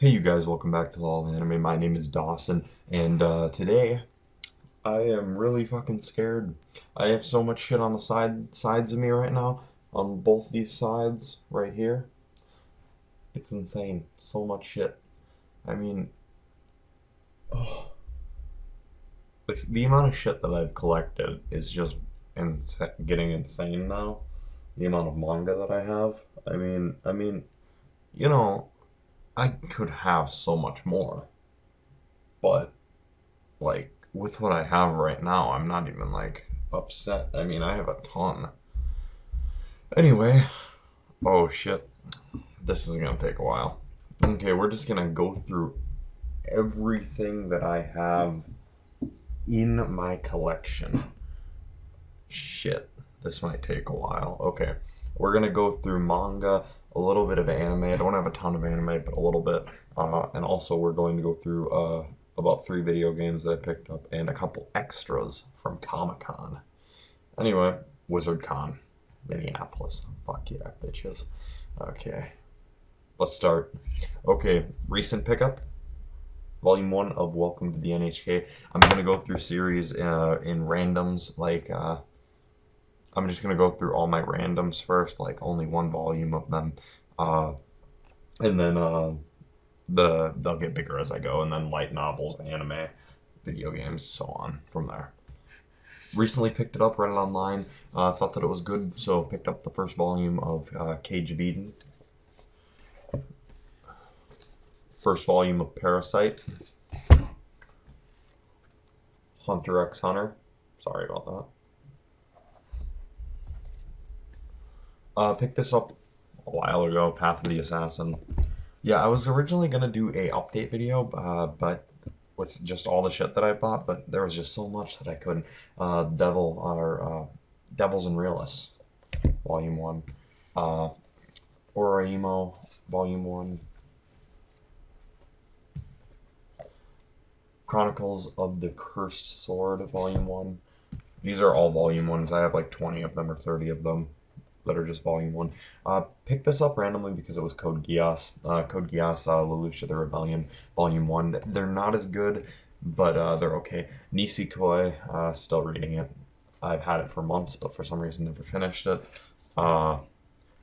Hey you guys, welcome back to Law of Anime. My name is Dawson, and today I am really fucking scared. I have so much shit on the sides of me right now, on both these sides right here. It's insane. So much shit. I mean, oh, the amount of shit that I've collected is just getting insane now. The amount of manga that I have. You know, I could have so much more, but like with what I have right now, I'm not even like upset. I mean, I have a ton. Anyway, oh shit, this is gonna take a while. Okay, we're just gonna go through everything that I have in my collection. Shit, this might take a while. Okay, we're gonna go through manga, a little bit of anime. I don't have a ton of anime, but a little bit. And also, we're going to go through about 3 video games that I picked up and a couple extras from Comic Con. Anyway, Wizard Con, Minneapolis. Fuck yeah, bitches. Okay, let's start. Okay, recent pickup. Volume 1 of Welcome to the NHK. I'm going to go through series in randoms, I'm just gonna go through all my randoms first, like only one volume of them, uh, and then they'll get bigger as I go, and then light novels, anime, video games, so on from there. Recently picked it up, read it online, thought that it was good, so picked up the first volume of Cage of Eden, first volume of Parasite, Hunter x Hunter. Sorry about that. Picked this up a while ago, Path of the Assassin. Yeah, I was originally gonna do a update video, but with just all the shit that I bought, but there was just so much that I couldn't. Devils and Realists, Volume 1. Uh, Oraimo, Volume 1. Chronicles of the Cursed Sword, Volume 1. These are all Volume 1s. I have like 20 of them or 30 of them that are just Volume 1. Picked this up randomly because it was Code Geass. Code Geass, Lelouch the Rebellion, Volume 1. They're not as good, but they're okay. Nisekoi, still reading it. I've had it for months, but for some reason never finished it.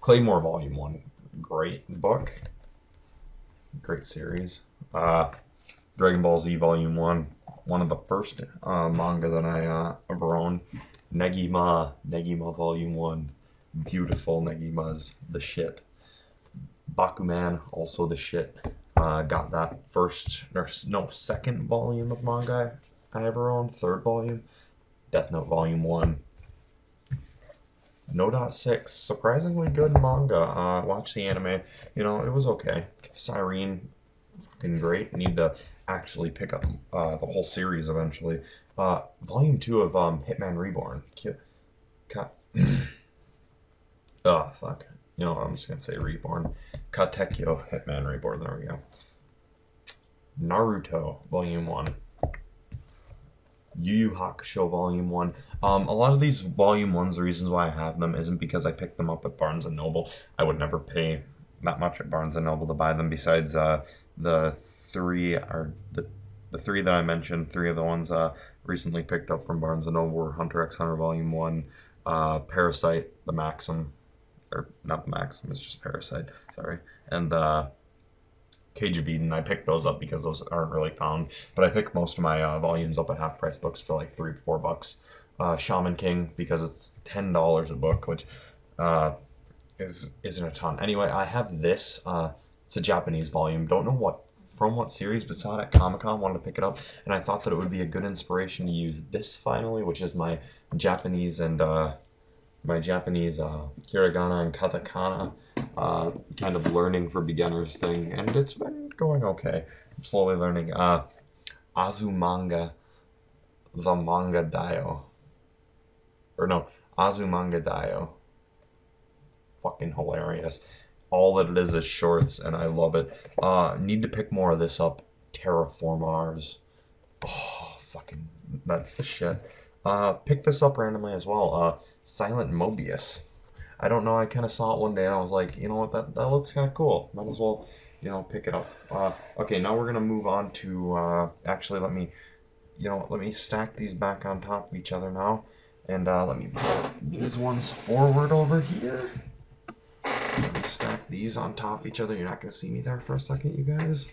Claymore, Volume 1. Great book. Great series. Dragon Ball Z Volume 1. One of the first manga that I ever owned. Negima Volume 1. Beautiful Negima's the shit. Bakuman, also the shit. Got that second volume of manga I ever owned. Third volume. Death Note Volume 1. No. 6. Surprisingly good manga. Watch the anime. It was okay. Siren, fucking great. Need to actually pick up the whole series eventually. Volume 2 of Hitman Reborn. Oh, fuck. You know what, I'm just gonna say Reborn. Katekyo Hitman Reborn, there we go. Naruto, Volume 1. Yu Yu Hakusho, Volume 1. A lot of these Volume 1s, the reasons why I have them isn't because I picked them up at Barnes & Noble. I would never pay that much at Barnes & Noble to buy them, besides the three that I mentioned. 3 of the ones recently picked up from Barnes & Noble were Hunter x Hunter Volume 1, Parasite, the Maxim, or not the Maxim, it's just Parasite, sorry, and Cage of Eden. I picked those up because those aren't really found, but I pick most of my volumes up at half price books for like $3-4. Shaman King, because it's $10 a book, which isn't a ton. Anyway, I have this. It's a Japanese volume. Don't know from what series, but saw it at Comic Con. Wanted to pick it up, and I thought that it would be a good inspiration to use this finally, which is my Japanese and hiragana and katakana kind of learning for beginners thing, and it's been going okay. I'm slowly learning. Azumanga, the Manga Dio. Or no, Azumanga Dio. Fucking hilarious. All that it is shorts, and I love it. Need to pick more of this up. Terraform Mars. Oh, fucking, that's the shit. Pick this up randomly as well. Silent Mobius. I don't know, I kind of saw it one day and I was like, you know what, that looks kind of cool. Might as well pick it up. Okay, now we're gonna move on to actually let me stack these back on top of each other now, and let me put these ones forward over here. Let me stack these on top of each other. You're not gonna see me there for a second, you guys.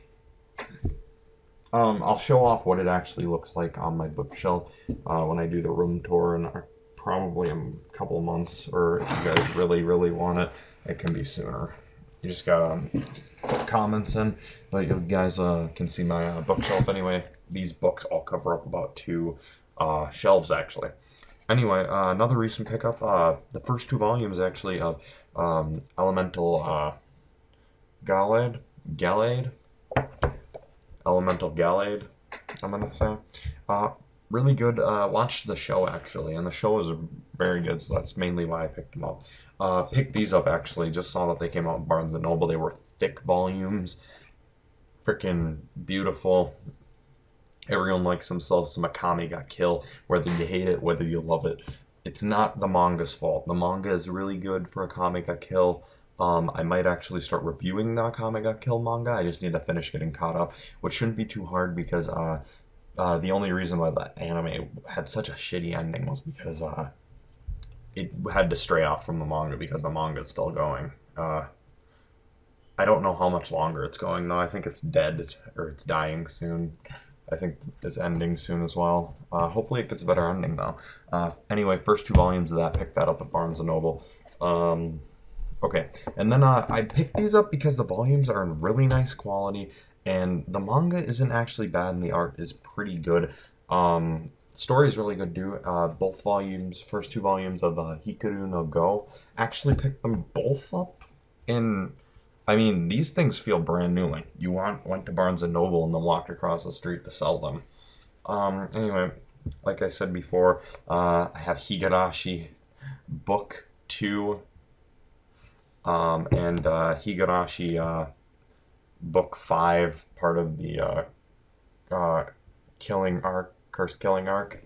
I'll show off what it actually looks like on my bookshelf when I do the room tour in probably a couple of months, or if you guys really, really want it, it can be sooner. You just gotta put comments in, but you guys can see my bookshelf anyway. These books all cover up about 2 shelves actually. Anyway, another recent pickup, the first 2 volumes actually of Elemental Gallade, Elemental Gallade, I'm gonna say. Really good. Watched the show actually, and the show is very good, so that's mainly why I picked them up. Picked these up actually, just saw that they came out in Barnes & Noble. They were thick volumes, freaking beautiful. Everyone likes themselves some Akame ga Kill, whether you hate it, whether you love it. It's not the manga's fault. The manga is really good for Akame ga Kill. I might actually start reviewing the Akame ga Kill manga. I just need to finish getting caught up, which shouldn't be too hard because the only reason why the anime had such a shitty ending was because it had to stray off from the manga because the manga is still going. I don't know how much longer it's going though. I think it's dead or it's dying soon. I think it's ending soon as well. Hopefully it gets a better ending though. Anyway, first 2 volumes of that, picked that up at Barnes & Noble. Okay, and then I picked these up because the volumes are in really nice quality, and the manga isn't actually bad, and the art is pretty good. The story is really good too. Both volumes, first 2 volumes of Hikaru no Go, actually picked them both up, and I mean, these things feel brand new. Like you went to Barnes & Noble and then walked across the street to sell them. Anyway, like I said before, I have Higurashi Book 2 and Higurashi Book 5, part of the Killing Arc, Curse Killing Arc.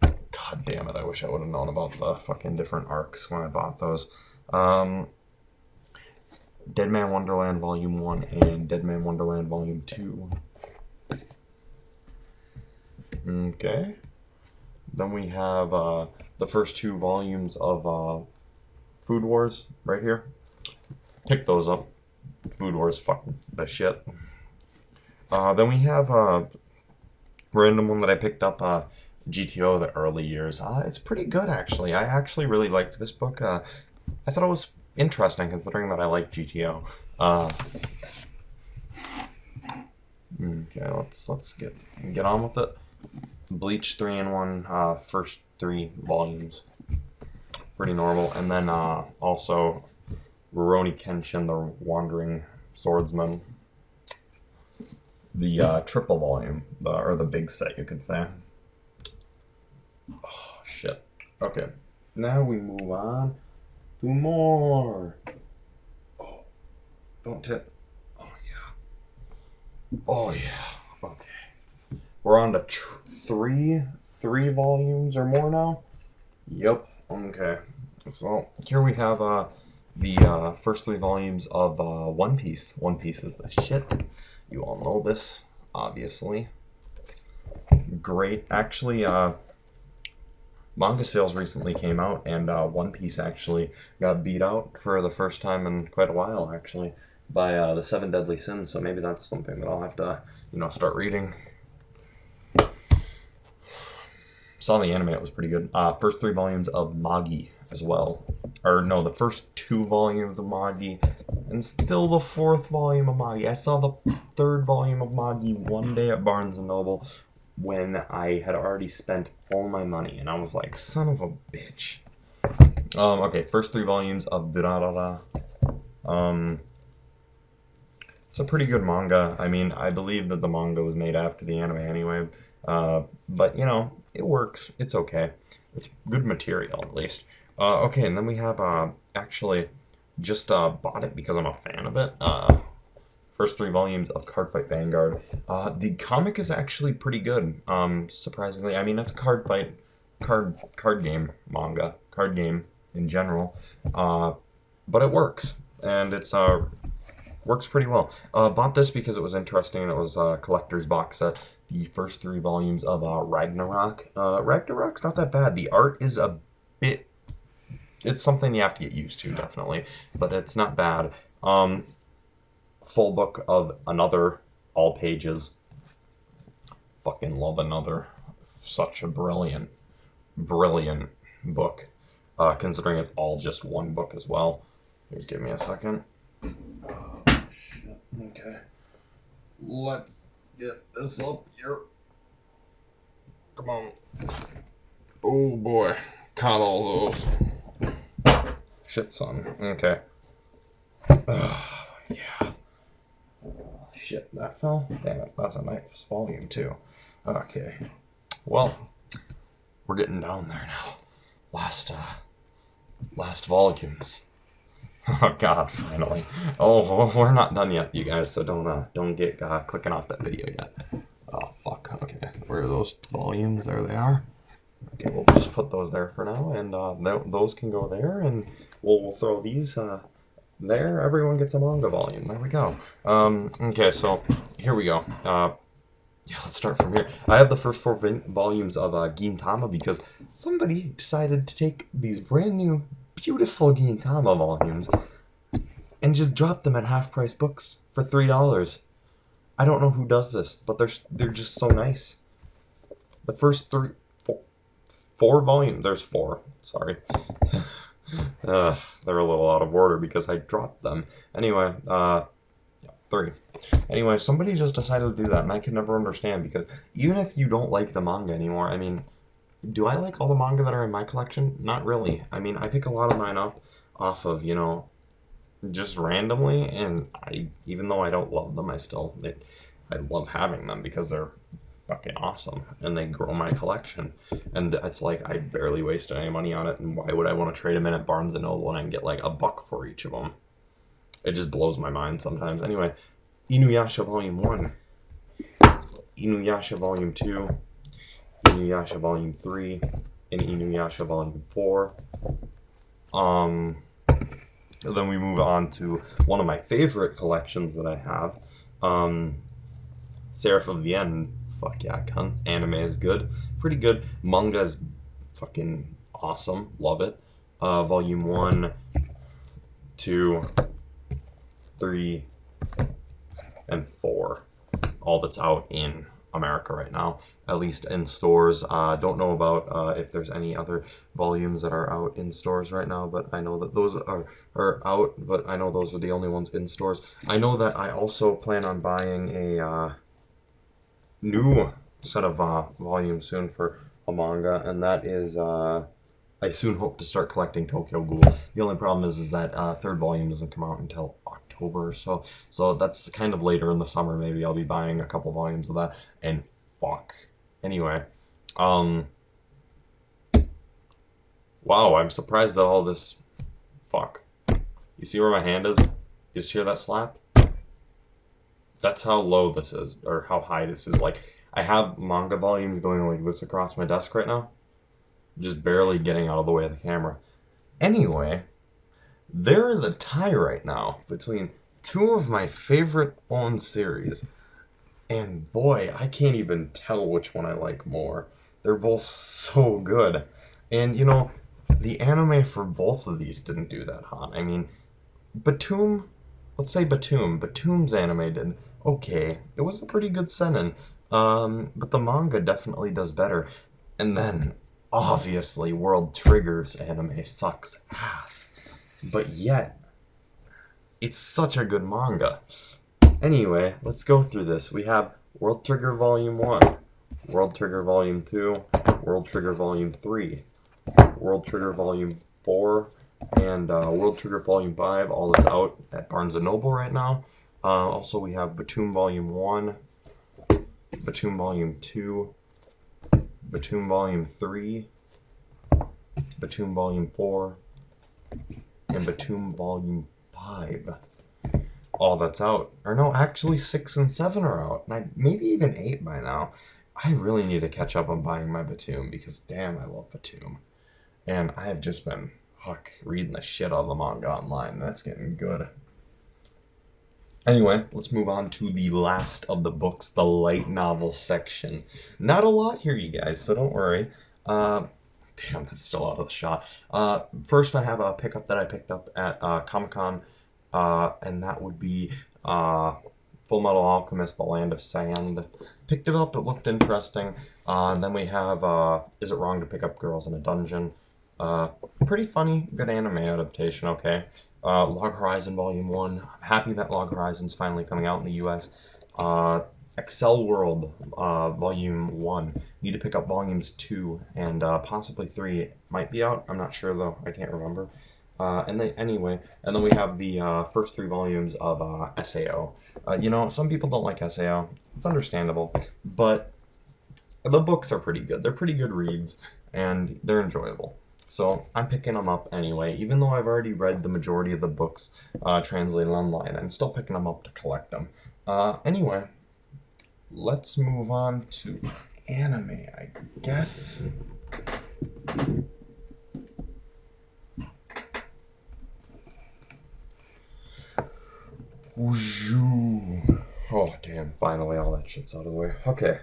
God damn it, I wish I would have known about the fucking different arcs when I bought those. Dead Man Wonderland Volume 1 and Dead Man Wonderland Volume 2. Okay. Then we have the first 2 volumes of Food Wars right here. Pick those up. Food Wars, fucking the shit. Then we have a random one that I picked up, GTO, the early years. It's pretty good actually. I actually really liked this book. I thought it was interesting considering that I like GTO. Okay, let's get on with it. Bleach 3-in-1, first 3 volumes. Pretty normal. And then also Rurouni Kenshin, the Wandering Swordsman. The triple volume, or the big set, you could say. Oh, shit. Okay, now we move on to more. Oh, don't tip. Oh, yeah. Oh, yeah. Okay. We're on to 3 volumes or more now? Yep. Okay. So, here we have the first 3 volumes of One Piece. One Piece is the shit. You all know this, obviously. Great. Actually, manga sales recently came out, and One Piece actually got beat out for the first time in quite a while, actually, by the 7 Deadly Sins, so maybe that's something that I'll have to, start reading. Saw the anime, it was pretty good. First 3 volumes of Magi as well. Or no, the first 2 volumes of Magi, and still the 4th volume of Magi. I saw the 3rd volume of Magi one day at Barnes & Noble when I had already spent all my money, and I was like, son of a bitch. Okay, first 3 volumes of Durarara. It's a pretty good manga. I mean, I believe that the manga was made after the anime anyway, but, it works. It's okay. It's good material, at least. Okay, and then we have, actually, just bought it because I'm a fan of it. First 3 volumes of Cardfight Vanguard. The comic is actually pretty good, surprisingly. I mean, it's a card game manga, card game in general, but it works, and it's Works pretty well. Bought this because it was interesting and it was a collector's box set. The first 3 volumes of Ragnarok. Ragnarok's not that bad. The art is a bit... It's something you have to get used to, definitely. But it's not bad. Full book of Another, all pages. Fucking love Another. Such a brilliant, brilliant book. Considering it's all just one book as well. Here, give me a second. Oh, shit. Okay. Let's get this up here. Come on. Oh, boy. Caught all those. Shit, son. Okay. Yeah. Shit, that fell? Damn it, that's a nice volume, too. Okay. Well, we're getting down there now. Last volumes. Oh God, finally. Oh, we're not done yet, you guys, so don't get clicking off that video yet. Oh, fuck, okay. Where are those volumes? There they are. Okay, we'll just put those there for now, and those can go there, and we'll throw these there. Everyone gets a manga volume. There we go. Okay, so here we go. Yeah, let's start from here. I have the first 4 volumes of Gintama because somebody decided to take these brand new, beautiful Gintama volumes and just drop them at half-price books for $3. I don't know who does this, but they're just so nice. The first 4 volumes. There's 4. Sorry. They're a little out of order because I dropped them. Anyway, 3. Anyway, somebody just decided to do that, and I can never understand, because even if you don't like the manga anymore, I mean, do I like all the manga that are in my collection? Not really. I mean, I pick a lot of mine up off of, you know, just randomly, and even though I don't love them, I love having them because they're fucking awesome, and they grow my collection, and it's like I barely wasted any money on it, and why would I want to trade them in at Barnes & Noble and I can get like $1 for each of them? It just blows my mind sometimes. Anyway, Inuyasha Volume 1, Inuyasha Volume 2, Inuyasha Volume 3, and Inuyasha Volume 4. Then we move on to one of my favorite collections that I have, Seraph of the End. Fuck yeah, cunt. Anime is good. Pretty good. Manga is fucking awesome. Love it. Volume 1, 2, 3, and 4. All that's out in America right now, at least in stores. Don't know about if there's any other volumes that are out in stores right now, but I know that those are out, but I know those are the only ones in stores. I know that I also plan on buying a new set of volumes soon for a manga, and that is I soon hope to start collecting Tokyo Ghoul. The only problem is that 3rd volume doesn't come out until October, so that's kind of later in the summer. Maybe I'll be buying a couple volumes of that, and fuck. Anyway, wow, I'm surprised that all this, fuck. You see where my hand is? You just hear that slap? That's how low this is, or how high this is. Like, I have manga volumes going like this across my desk right now. Just barely getting out of the way of the camera. Anyway, there is a tie right now between 2 of my favorite owned series. And boy, I can't even tell which one I like more. They're both so good. And, you know, the anime for both of these didn't do that hot. I mean, Batum... Let's say Batum. Batum's anime did okay. It was a pretty good seinen. But the manga definitely does better. And then, obviously, World Trigger's anime sucks ass. But yet, it's such a good manga. Anyway, let's go through this. We have World Trigger Volume 1, World Trigger Volume 2, World Trigger Volume 3, World Trigger Volume 4, and World Trigger Volume 5, all that's out at Barnes & Noble right now. Also, we have Batum Volume 1, Batum Volume 2, Batum Volume 3, Batum Volume 4, and Batum Volume 5. All that's out. Or no, actually 6 and 7 are out. And maybe even 8 by now. I really need to catch up on buying my Batum because damn, I love Batum. And I have just been reading the shit out of the manga online. That's getting good. Anyway, let's move on to the last of the books, the light novel section. Not a lot here, you guys, so don't worry. Uh, Damn, that's still out of the shot. First, I have a pickup that I picked up at Comic Con, and that would be Full Metal Alchemist: The Land of Sand. Picked it up; it looked interesting. Then we have Is It Wrong to Pick Up Girls in a Dungeon? Pretty funny, good anime adaptation. Okay. Log Horizon Volume 1. I'm happy that Log Horizon's finally coming out in the US. Excel World Volume 1. Need to pick up Volumes 2 and possibly 3. Might be out. I'm not sure though. I can't remember. And then we have the first 3 volumes of SAO. Some people don't like SAO. It's understandable. But the books are pretty good. They're pretty good reads, and they're enjoyable. So I'm picking them up anyway, even though I've already read the majority of the books translated online. I'm still picking them up to collect them. Anyway, let's move on to anime, I guess. Oh, damn, finally all that shit's out of the way. Okay,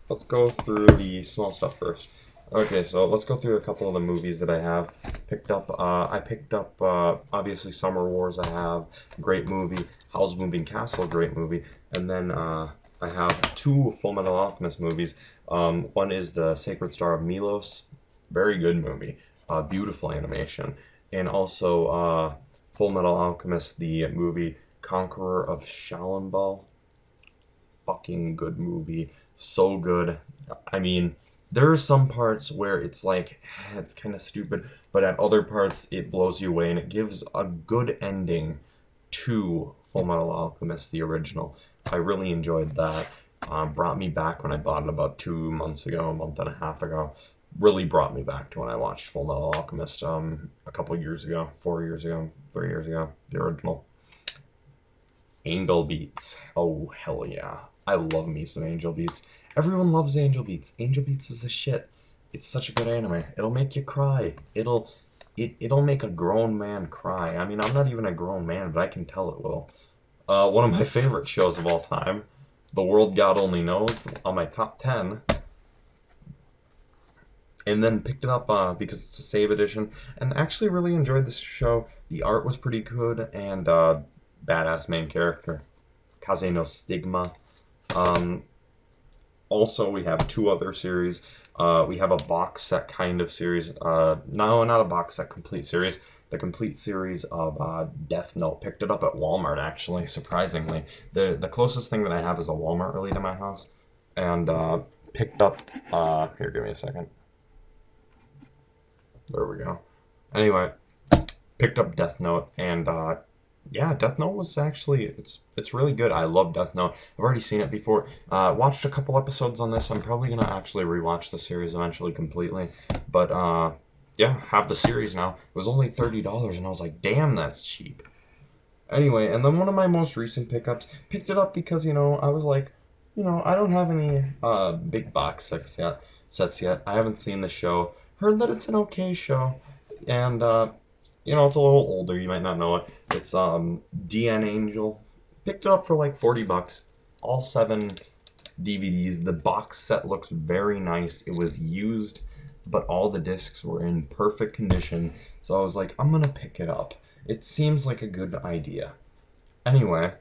let's go through the small stuff first. Okay, so let's go through a couple of the movies that I have picked up. I picked up, obviously, Summer Wars. I have great movie. Howl's Moving Castle, great movie. And then I have 2 Full Metal Alchemist movies. One is The Sacred Star of Milos. Very good movie. Beautiful animation. And also Full Metal Alchemist, the movie Conqueror of Shallonball. Fucking good movie. So good. I mean, there are some parts where it's like, it's kind of stupid, but at other parts it blows you away, and it gives a good ending to Full Metal Alchemist, the original. I really enjoyed that. Brought me back when I bought it about 2 months ago, a month and a half ago. Really brought me back to when I watched Full Metal Alchemist a couple years ago, 4 years ago, 3 years ago, the original. Angel Beats. Oh, hell yeah. I love me some Angel Beats. Everyone loves Angel Beats. Angel Beats is the shit. It's such a good anime. It'll make you cry. It'll make a grown man cry. I mean, I'm not even a grown man, but I can tell it will. One of my favorite shows of all time, The World God Only Knows, on my top 10. And then picked it up because it's a save edition, and actually really enjoyed this show. The art was pretty good, and badass main character. Kaze no Stigma. Also, we have 2 other series. We have a box set kind of series. No, not a box set, complete series. The complete series of Death Note. Picked it up at Walmart, actually, surprisingly. The closest thing that I have is a Walmart really to my house. And picked up... here, give me a second. There we go. Anyway, picked up Death Note, and yeah, Death Note was actually, it's really good. I love Death Note. I've already seen it before. Watched a couple episodes on this. I'm probably gonna actually rewatch the series eventually completely. But yeah, have the series now. It was only $30, and I was like, damn, that's cheap. Anyway, and then one of my most recent pickups, picked it up because, I was like, I don't have any big box sets yet. I haven't seen the show. Heard that it's an okay show. And it's a little older. You might not know it. It's DN Angel. Picked it up for like $40. All 7 DVDs. The box set looks very nice. It was used, but all the discs were in perfect condition. So I was like, I'm gonna pick it up. It seems like a good idea. Anyway,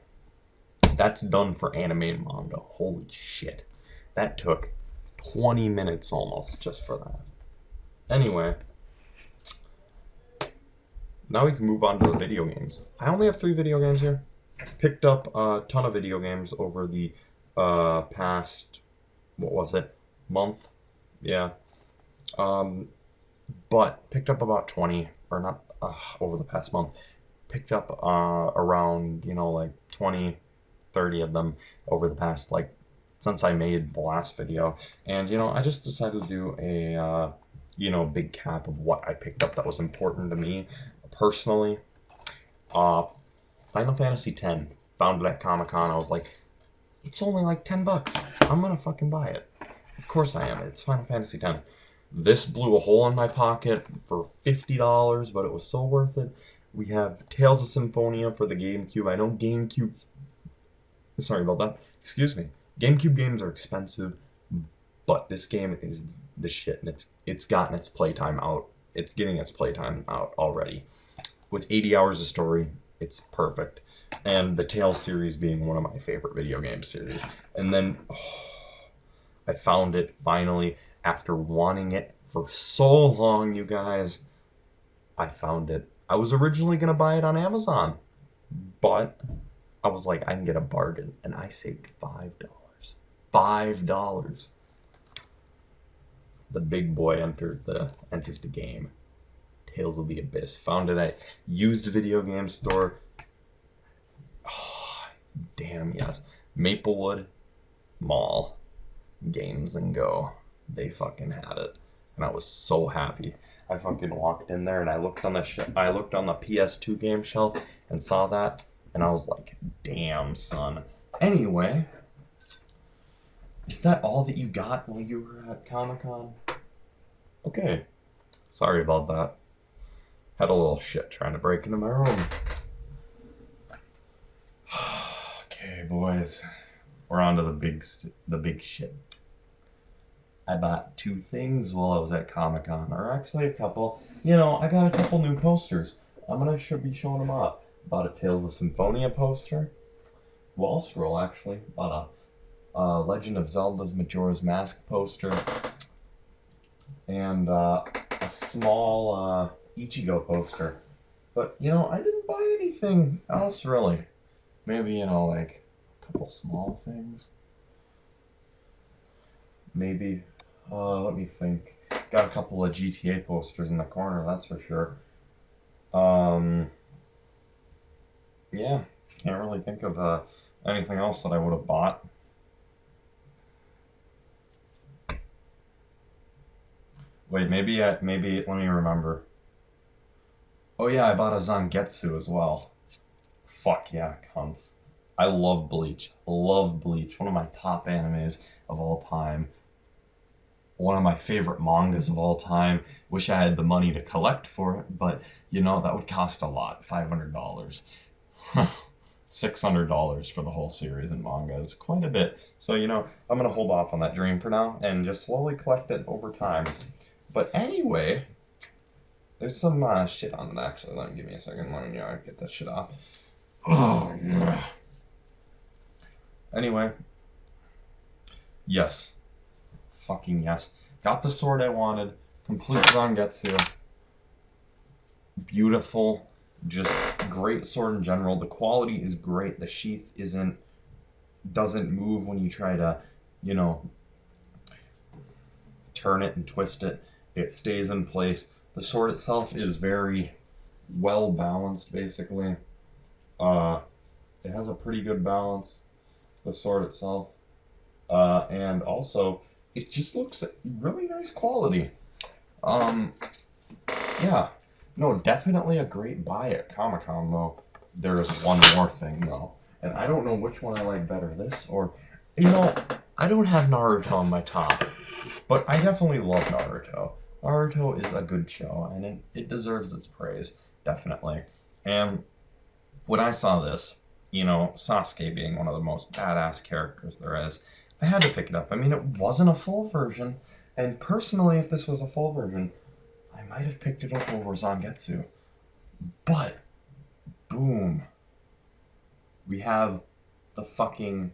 that's done for anime and manga. Holy shit. That took 20 minutes almost just for that. Anyway, now we can move on to the video games. I only have 3 video games here. Picked up a ton of video games over the past, what was it, month? Yeah. But picked up about 20, or not, over the past month. Picked up around, like 20, 30 of them over the past, since I made the last video. And, I just decided to do a, big cap of what I picked up that was important to me personally. Final Fantasy X. Found it at Comic-Con. I was like, it's only like $10. I'm gonna fucking buy it. Of course I am. It's Final Fantasy X. This blew a hole in my pocket for $50, but it was so worth it. We have Tales of Symphonia for the GameCube. I know GameCube. Sorry about that. Excuse me. GameCube games are expensive, but this game is the shit, and it's gotten its playtime out. It's getting its playtime out already. With 80 hours of story, it's perfect. And the Tales series being one of my favorite video game series. And then I found it finally after wanting it for so long, you guys. I found it. I was originally going to buy it on Amazon, but I was like, I can get a bargain, and I saved $5. $5. The big boy enters the game. Tales of the Abyss. Found it at used video game store. Oh, damn yes. Maplewood Mall. Games and Go. They fucking had it, and I was so happy. I fucking walked in there and I looked on the PS2 game shelf and saw that, and I was like, "Damn, son." Anyway, is that all that you got while you were at Comic-Con? Okay. Sorry about that. Had a little shit trying to break into my room. Okay, boys. We're on to the big shit. I bought 2 things while I was at Comic-Con, or actually a couple. You know, I got a couple new posters. Should be showing them off. Bought a Tales of Symphonia poster. Wall scroll, actually. Bought a Legend of Zelda's Majora's Mask poster. And a small Ichigo poster. But, you know, I didn't buy anything else, really. Maybe, you know, like, a couple small things. Maybe, let me think. Got a couple of GTA posters in the corner, that's for sure. Yeah, can't really think of anything else that I would have bought. Wait, maybe, let me remember. Oh yeah, I bought a Zangetsu as well. Fuck yeah, cunts. I love Bleach. Love Bleach. One of my top animes of all time. One of my favorite mangas of all time. Wish I had the money to collect for it, but, you know, that would cost a lot. $500. $600 for the whole series in manga is quite a bit. So, you know, I'm going to hold off on that dream for now and just slowly collect it over time. But anyway, there's some shit on it, actually. Give me a second. Let me get that shit off. Oh, yeah. Anyway. Yes. Fucking yes. Got the sword I wanted. Complete Zangetsu. Beautiful. Just great sword in general. The quality is great. The sheath doesn't move when you try to, you know, turn it and twist it. It stays in place. The sword itself is very well balanced, basically. It has a pretty good balance, the sword itself. And also, it just looks really nice quality. Yeah. No, definitely a great buy at Comic-Con, though. There is one more thing, though. And I don't know which one I like better, this or... You know, I don't have Naruto on my top, but I definitely love Naruto. Naruto is a good show, and it deserves its praise, definitely. And when I saw this, you know, Sasuke being one of the most badass characters there is, I had to pick it up. I mean, it wasn't a full version, and personally, if this was a full version, I might have picked it up over Zangetsu. But, boom. We have the fucking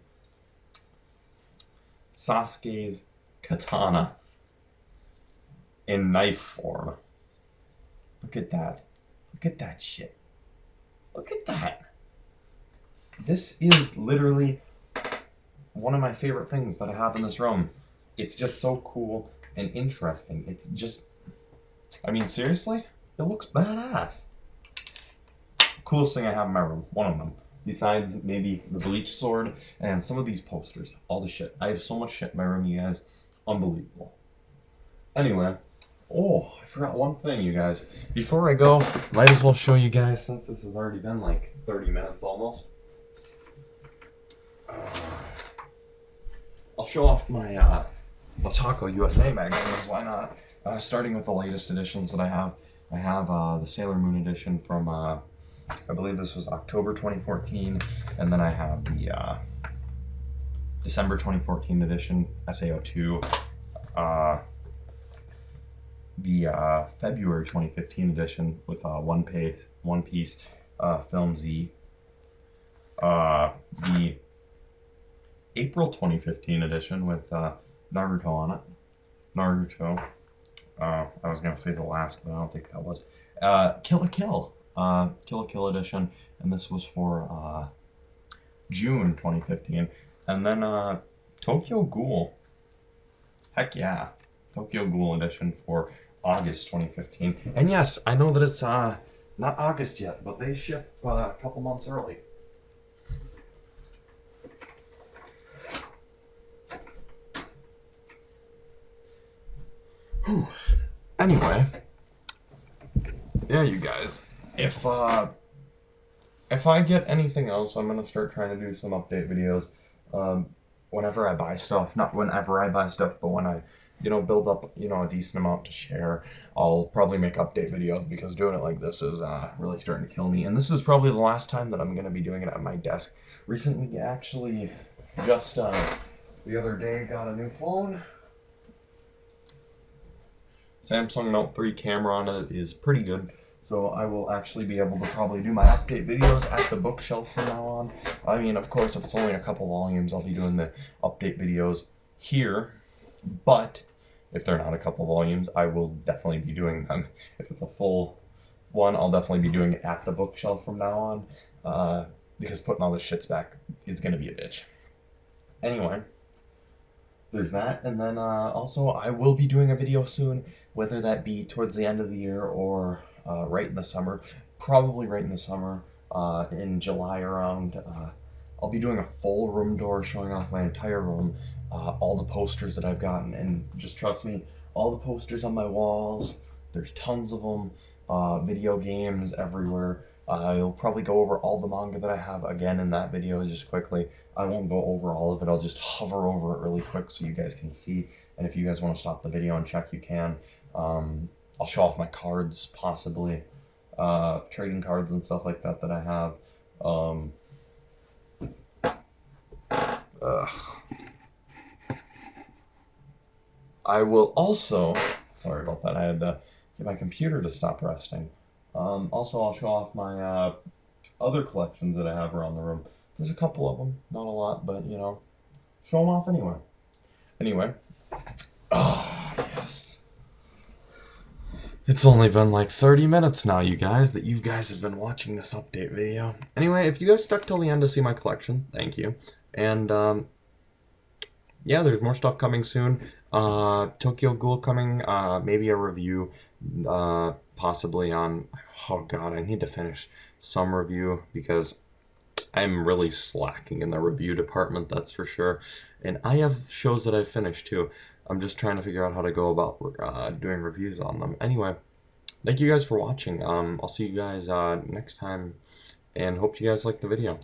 Sasuke's katana in knife form. Look at that. Look at that shit. Look at that. This is literally one of my favorite things that I have in this room. It's just so cool and interesting. It's just... I mean, seriously? It looks badass. Coolest thing I have in my room. One of them. Besides maybe the Bleach sword and some of these posters. All the shit. I have so much shit in my room, you guys. Unbelievable. Anyway. Oh, I forgot one thing, you guys. Before I go, might as well show you guys, since this has already been like 30 minutes almost. I'll show off my Otaku USA magazines, why not? starting with the latest editions that I have the Sailor Moon edition from, I believe this was October 2014, and then I have the December 2014 edition, SAO2, the February 2015 edition with One Piece Film Z, the April 2015 edition with Naruto on it. Naruto. I was gonna say the last, but I don't think that was. Kill la Kill. Kill la Kill edition, and this was for June 2015. And then Tokyo Ghoul. Heck yeah. Tokyo Ghoul edition for August 2015. And yes, I know that it's not August yet, but they ship a couple months early. Whew. Anyway, yeah, you guys, if I get anything else, I'm gonna start trying to do some update videos. Whenever I buy stuff, not whenever I buy stuff, but when I, build up, a decent amount to share, I'll probably make update videos, because doing it like this is really starting to kill me. And this is probably the last time that I'm gonna be doing it at my desk. Recently, actually, just the other day, got a new phone. Samsung Note 3 camera on it is pretty good, so I will actually be able to probably do my update videos at the bookshelf from now on. I mean, of course, if it's only a couple volumes, I'll be doing the update videos here, but if they're not a couple volumes, I will definitely be doing them. If it's a full one, I'll definitely be doing it at the bookshelf from now on, because putting all the shits back is going to be a bitch. Anyway. There's that, and then also I will be doing a video soon, whether that be towards the end of the year or right in the summer. Probably right in the summer, in July around. I'll be doing a full room tour, showing off my entire room, all the posters that I've gotten, and just trust me, all the posters on my walls, there's tons of them, video games everywhere. I'll probably go over all the manga that I have again in that video just quickly. I won't go over all of it. I'll just hover over it really quick so you guys can see. And if you guys want to stop the video and check, you can. I'll show off my cards, possibly. Trading cards and stuff like that I have. I will also... Sorry about that. I had to get my computer to stop resting. Also, I'll show off my other collections that I have around the room. There's a couple of them, not a lot, but, show them off anyway. Anyway. Yes. It's only been like 30 minutes now, you guys, that you guys have been watching this update video. Anyway, if you guys stuck till the end to see my collection, thank you. And, yeah, there's more stuff coming soon. Tokyo Ghoul coming, maybe a review, possibly on, oh god, I need to finish some review, because I'm really slacking in the review department, that's for sure. And I have shows that I've finished too. I'm just trying to figure out how to go about doing reviews on them. Anyway, thank you guys for watching. I'll see you guys next time, and hope you guys like the video.